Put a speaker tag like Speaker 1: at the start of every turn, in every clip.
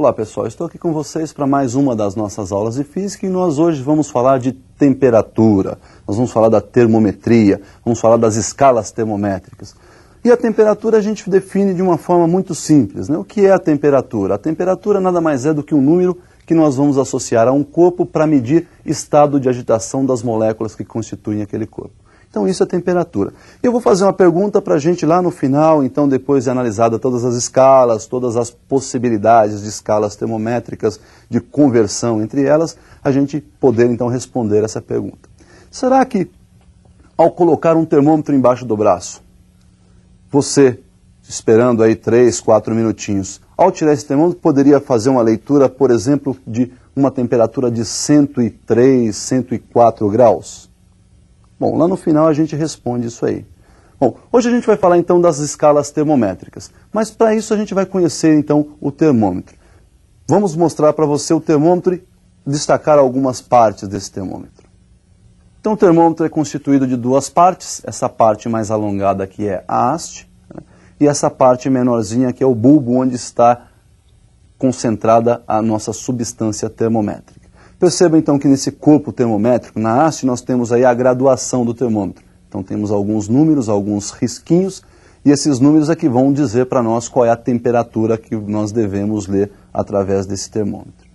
Speaker 1: Olá pessoal, estou aqui com vocês para mais uma das nossas aulas de física e nós hoje vamos falar de temperatura, nós vamos falar da termometria, vamos falar das escalas termométricas. E a temperatura a gente define de uma forma muito simples, né? O que é a temperatura? A temperatura nada mais é do que um número que nós vamos associar a um corpo para medir estado de agitação das moléculas que constituem aquele corpo. Então isso é temperatura. Eu vou fazer uma pergunta para a gente lá no final, então depois de analisada todas as escalas, todas as possibilidades de escalas termométricas, de conversão entre elas, a gente poder então responder essa pergunta. Será que ao colocar um termômetro embaixo do braço, você, esperando aí 3, 4 minutinhos, ao tirar esse termômetro, poderia fazer uma leitura, por exemplo, de uma temperatura de 103, 104 graus? Bom, lá no final a gente responde isso aí. Bom, hoje a gente vai falar então das escalas termométricas, mas para isso a gente vai conhecer então o termômetro. Vamos mostrar para você o termômetro e destacar algumas partes desse termômetro. Então o termômetro é constituído de duas partes, essa parte mais alongada aqui é a haste, né, e essa parte menorzinha que é o bulbo onde está concentrada a nossa substância termométrica. Perceba então que nesse corpo termométrico, na haste, nós temos aí a graduação do termômetro. Então temos alguns números, alguns risquinhos, e esses números é que vão dizer para nós qual é a temperatura que nós devemos ler através desse termômetro.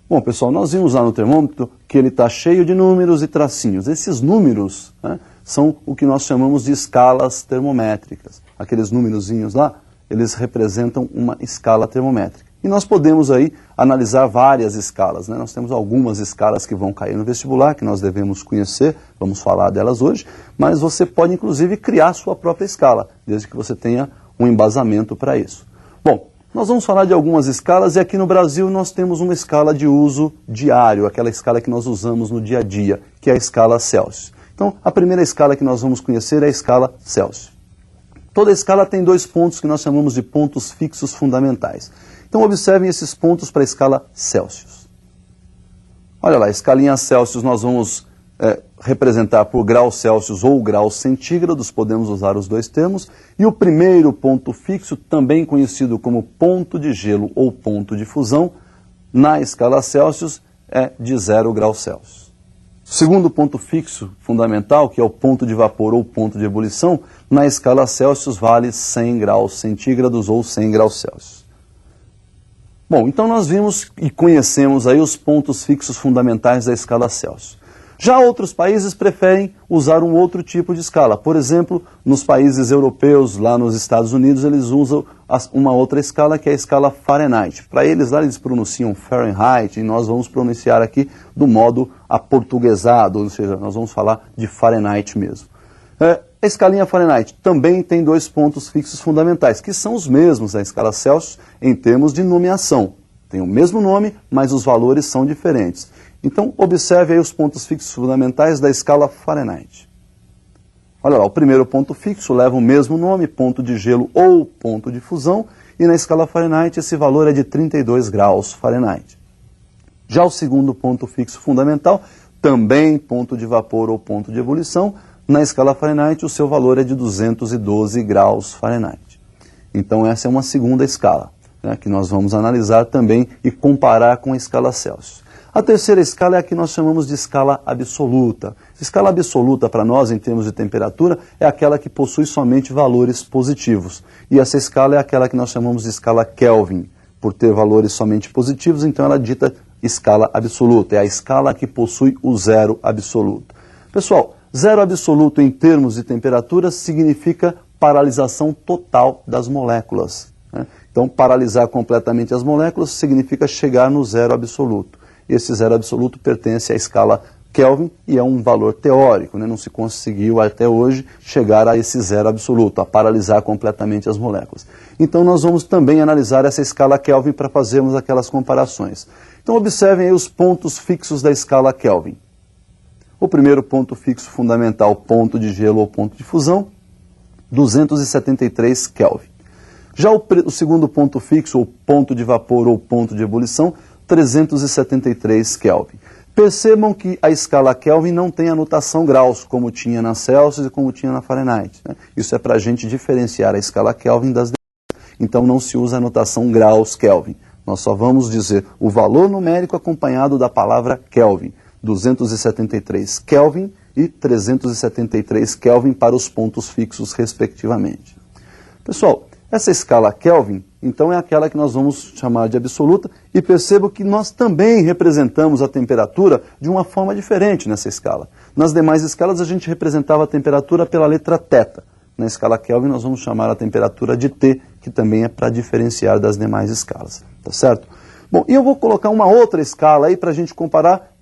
Speaker 1: Bom pessoal, nós vimos lá no termômetro que ele está cheio de números e tracinhos. Esses números, né, são o que nós chamamos de escalas termométricas. Aqueles numerozinhos lá, eles representam uma escala termométrica. E nós podemos aí analisar várias escalas, né? Nós temos algumas escalas que vão cair no vestibular, que nós devemos conhecer, vamos falar delas hoje, mas você pode inclusive criar sua própria escala, desde que você tenha um embasamento para isso. Bom, nós vamos falar de algumas escalas e aqui no Brasil nós temos uma escala de uso diário, aquela escala que nós usamos no dia a dia, que é a escala Celsius. Então, a primeira escala que nós vamos conhecer é a escala Celsius. Toda escala tem dois pontos que nós chamamos de pontos fixos fundamentais. Então observem esses pontos para a escala Celsius. Olha lá, a escalinha Celsius nós vamos representar por graus Celsius ou graus centígrados, podemos usar os dois termos. E o primeiro ponto fixo, também conhecido como ponto de gelo ou ponto de fusão, na escala Celsius é de 0 graus Celsius. O segundo ponto fixo fundamental, que é o ponto de vapor ou ponto de ebulição, na escala Celsius vale 100 graus centígrados ou 100 graus Celsius. Bom, então nós vimos e conhecemos aí os pontos fixos fundamentais da escala Celsius. Já outros países preferem usar um outro tipo de escala. Por exemplo, nos países europeus, lá nos Estados Unidos, eles usam uma outra escala que é a escala Fahrenheit. Para eles lá eles pronunciam Fahrenheit e nós vamos pronunciar aqui do modo aportuguesado, ou seja, nós vamos falar de Fahrenheit mesmo. A escalinha Fahrenheit também tem dois pontos fixos fundamentais, que são os mesmos da escala Celsius em termos de nomeação. Tem o mesmo nome, mas os valores são diferentes. Então, observe aí os pontos fixos fundamentais da escala Fahrenheit. Olha lá, o primeiro ponto fixo leva o mesmo nome, ponto de gelo ou ponto de fusão, e na escala Fahrenheit esse valor é de 32 graus Fahrenheit. Já o segundo ponto fixo fundamental, também ponto de vapor ou ponto de ebulição, na escala Fahrenheit o seu valor é de 212 graus Fahrenheit. Então essa é uma segunda escala, né, que nós vamos analisar também e comparar com a escala Celsius. A terceira escala é a que nós chamamos de escala absoluta. Escala absoluta para nós, em termos de temperatura, é aquela que possui somente valores positivos. E essa escala é aquela que nós chamamos de escala Kelvin. Por ter valores somente positivos, então ela dita escala absoluta. É a escala que possui o zero absoluto. Pessoal, zero absoluto em termos de temperatura significa paralisação total das moléculas, né? Então, paralisar completamente as moléculas significa chegar no zero absoluto. Esse zero absoluto pertence à escala Kelvin e é um valor teórico, né? Não se conseguiu até hoje chegar a esse zero absoluto, a paralisar completamente as moléculas. Então nós vamos também analisar essa escala Kelvin para fazermos aquelas comparações. Então observem aí os pontos fixos da escala Kelvin. O primeiro ponto fixo fundamental, ponto de gelo ou ponto de fusão, 273 Kelvin. Já o segundo ponto fixo, ou ponto de vapor ou ponto de ebulição, 373 Kelvin. Percebam que a escala Kelvin não tem a notação graus, como tinha na Celsius e como tinha na Fahrenheit, né? Isso é para a gente diferenciar a escala Kelvin das demais. Então não se usa a notação graus Kelvin. Nós só vamos dizer o valor numérico acompanhado da palavra Kelvin. 273 Kelvin e 373 Kelvin para os pontos fixos, respectivamente. Pessoal, essa escala Kelvin, então, é aquela que nós vamos chamar de absoluta, e percebo que nós também representamos a temperatura de uma forma diferente nessa escala. Nas demais escalas, a gente representava a temperatura pela letra θ. Na escala Kelvin, nós vamos chamar a temperatura de T, que também é para diferenciar das demais escalas. Tá certo? Bom, e eu vou colocar uma outra escala aí para a gente comparar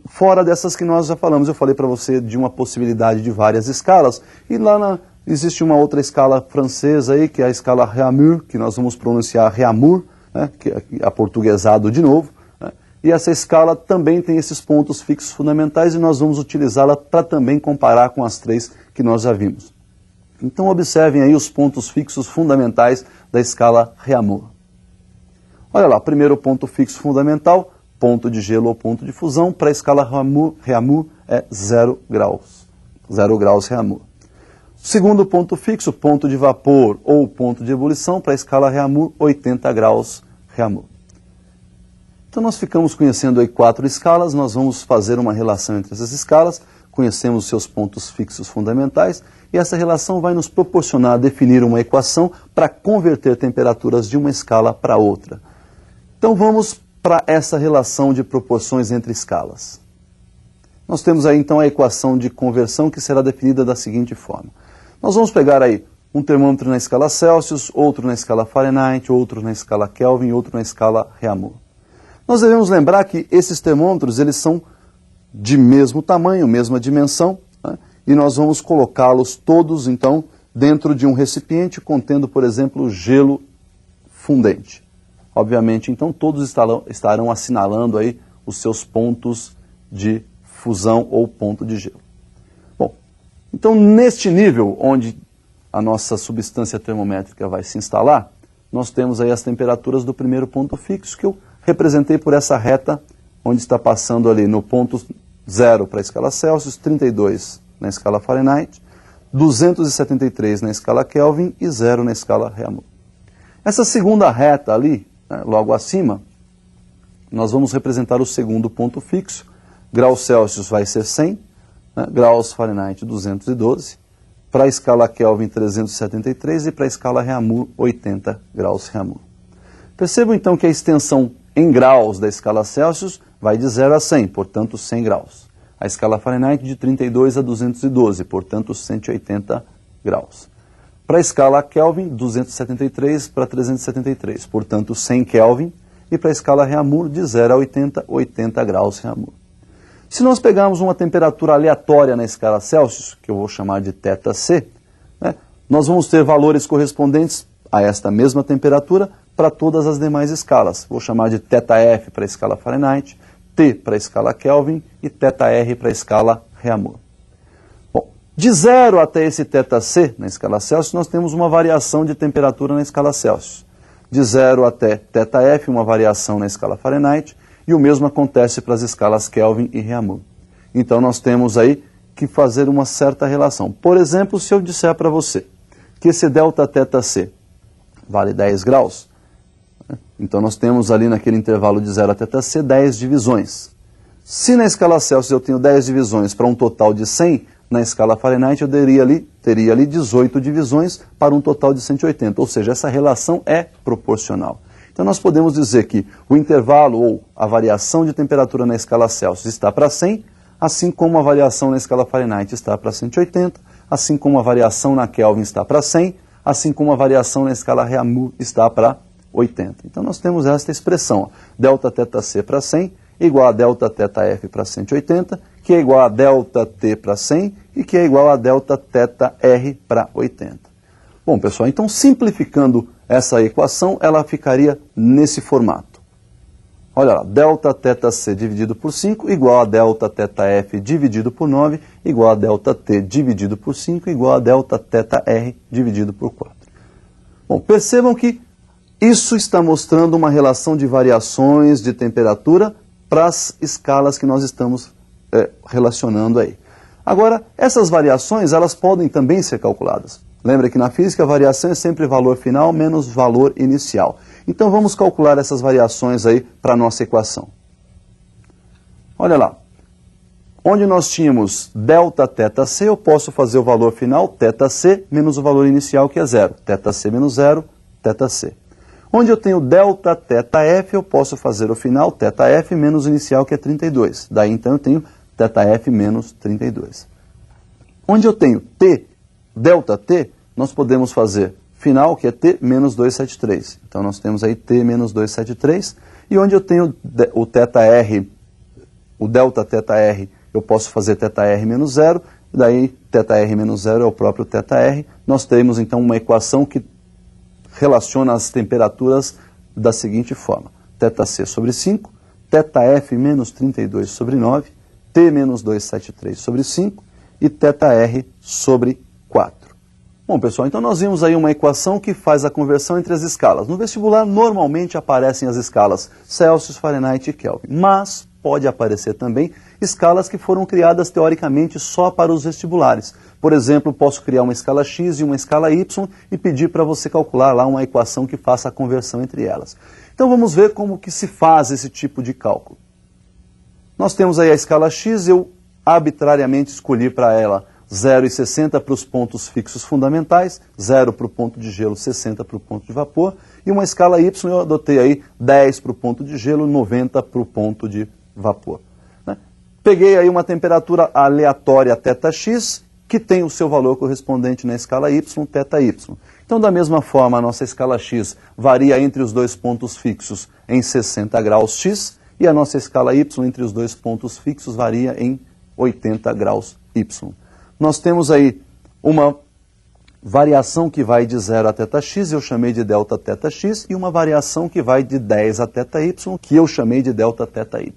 Speaker 1: fora dessas que nós já falamos. Eu falei para você de uma possibilidade de várias escalas, e lá existe uma outra escala francesa aí, que é a escala Réaumur, que nós vamos pronunciar Réaumur, né, que é aportuguesado de novo, né, e essa escala também tem esses pontos fixos fundamentais, e nós vamos utilizá-la para também comparar com as três que nós já vimos. Então observem aí os pontos fixos fundamentais da escala Réaumur. Olha lá, primeiro ponto fixo fundamental, ponto de gelo ou ponto de fusão, para a escala Réaumur é 0 graus. 0 graus Réaumur. Segundo ponto fixo, ponto de vapor ou ponto de ebulição, para a escala Réaumur, 80 graus Réaumur. Então nós ficamos conhecendo aí 4 escalas, nós vamos fazer uma relação entre essas escalas, conhecemos os seus pontos fixos fundamentais, e essa relação vai nos proporcionar definir uma equação para converter temperaturas de uma escala para outra. Então vamos para essa relação de proporções entre escalas. Nós temos aí então a equação de conversão, que será definida da seguinte forma. Nós vamos pegar aí um termômetro na escala Celsius, outro na escala Fahrenheit, outro na escala Kelvin, outro na escala Réaumur. Nós devemos lembrar que esses termômetros eles são de mesmo tamanho, mesma dimensão, né? E nós vamos colocá-los todos então dentro de um recipiente contendo, por exemplo, gelo fundente. Obviamente, então, todos estarão assinalando aí os seus pontos de fusão ou ponto de gelo. Bom, então, neste nível onde a nossa substância termométrica vai se instalar, nós temos aí as temperaturas do primeiro ponto fixo, que eu representei por essa reta, onde está passando ali no ponto 0 para a escala Celsius, 32 na escala Fahrenheit, 273 na escala Kelvin e 0 na escala Réaumur. Essa segunda reta ali, né, logo acima, nós vamos representar o segundo ponto fixo. Graus Celsius vai ser 100, né, graus Fahrenheit 212, para a escala Kelvin 373 e para a escala Réaumur 80 graus Réaumur. Percebam então que a extensão em graus da escala Celsius vai de 0 a 100, portanto 100 graus. A escala Fahrenheit de 32 a 212, portanto 180 graus. Para a escala Kelvin, 273 para 373, portanto 100 Kelvin. E para a escala Réaumur, de 0 a 80, 80 graus Réaumur. Se nós pegarmos uma temperatura aleatória na escala Celsius, que eu vou chamar de θC, né, nós vamos ter valores correspondentes a esta mesma temperatura para todas as demais escalas. Vou chamar de θF para a escala Fahrenheit, T para a escala Kelvin e θR para a escala Réaumur. Bom, de 0 até esse θC na escala Celsius, nós temos uma variação de temperatura na escala Celsius. De 0 até θF, uma variação na escala Fahrenheit, e o mesmo acontece para as escalas Kelvin e Réaumur. Então nós temos aí que fazer uma certa relação. Por exemplo, se eu disser para você que esse ΔθC vale 10 graus, então nós temos ali naquele intervalo de 0 a θC 10 divisões. Se na escala Celsius eu tenho 10 divisões para um total de 100, na escala Fahrenheit eu teria ali 18 divisões para um total de 180, ou seja, essa relação é proporcional. Então nós podemos dizer que o intervalo ou a variação de temperatura na escala Celsius está para 100, assim como a variação na escala Fahrenheit está para 180, assim como a variação na Kelvin está para 100, assim como a variação na escala Réaumur está para 80. Então nós temos esta expressão, ΔθC para 100 igual a ΔθF para 180, que é igual a ΔT para 100 e que é igual a ΔθR para 80. Bom, pessoal, então simplificando essa equação, ela ficaria nesse formato. Olha lá, ΔθC dividido por 5 igual a ΔθF dividido por 9 igual a ΔT dividido por 5 igual a ΔθR dividido por 4. Bom, percebam que isso está mostrando uma relação de variações de temperatura para as escalas que nós estamos relacionando aí. Agora, essas variações, elas podem também ser calculadas. Lembra que na física a variação é sempre valor final menos valor inicial. Então vamos calcular essas variações aí para a nossa equação. Olha lá, onde nós tínhamos delta θc, eu posso fazer o valor final θc menos o valor inicial que é 0. θc menos 0, θc. Onde eu tenho delta θf, eu posso fazer o final θf menos o inicial que é 32. Daí então eu tenho θf menos 32. Onde eu tenho t, delta t, nós podemos fazer final, que é t menos 273. Então nós temos aí t menos 273. E onde eu tenho o θr, o delta θr, eu posso fazer θr menos 0. Daí θr menos 0 é o próprio θr. Nós temos então uma equação que relaciona as temperaturas da seguinte forma. θc sobre 5, θf menos 32 sobre 9, t menos 273 sobre 5 e θr sobre 4. Bom, pessoal, então nós vimos aí uma equação que faz a conversão entre as escalas. No vestibular, normalmente aparecem as escalas Celsius, Fahrenheit e Kelvin, mas pode aparecer também escalas que foram criadas teoricamente só para os vestibulares. Por exemplo, posso criar uma escala X e uma escala Y e pedir para você calcular lá uma equação que faça a conversão entre elas. Então vamos ver como que se faz esse tipo de cálculo. Nós temos aí a escala X, eu arbitrariamente escolhi para ela 0,60 para os pontos fixos fundamentais, 0 para o ponto de gelo, 60 para o ponto de vapor, e uma escala Y eu adotei aí 10 para o ponto de gelo, 90 para o ponto de vapor. Né? Peguei aí uma temperatura aleatória θx, que tem o seu valor correspondente na escala Y, θy. Então, da mesma forma, a nossa escala X varia entre os dois pontos fixos em 60 graus X, e a nossa escala Y entre os dois pontos fixos varia em 80 graus Y. Nós temos aí uma variação que vai de 0 a θx, eu chamei de delta θx, e uma variação que vai de 10 a θy, que eu chamei de delta θy.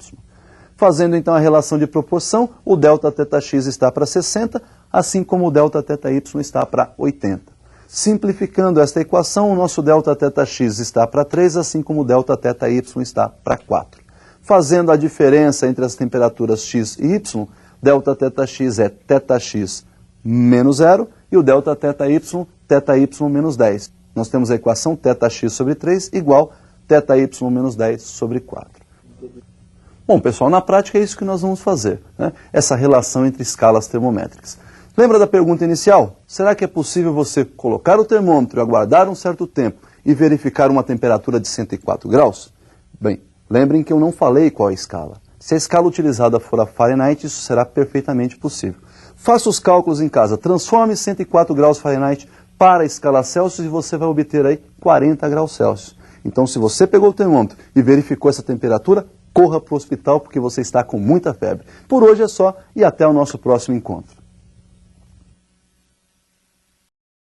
Speaker 1: Fazendo então a relação de proporção, o delta θx está para 60, assim como o delta θy está para 80. Simplificando esta equação, o nosso delta θx está para 3, assim como o delta θy está para 4. Fazendo a diferença entre as temperaturas x e y, delta θx é θx menos 0 e o delta θy menos 10. Nós temos a equação θx sobre 3 igual θy menos 10 sobre 4. Bom, pessoal, na prática é isso que nós vamos fazer, né? Essa relação entre escalas termométricas. Lembra da pergunta inicial? Será que é possível você colocar o termômetro e aguardar um certo tempo e verificar uma temperatura de 104 graus? Bem, lembrem que eu não falei qual é a escala. Se a escala utilizada for a Fahrenheit, isso será perfeitamente possível. Faça os cálculos em casa, transforme 104 graus Fahrenheit para a escala Celsius e você vai obter aí 40 graus Celsius. Então, se você pegou o termômetro e verificou essa temperatura, corra para o hospital porque você está com muita febre. Por hoje é só e até o nosso próximo encontro.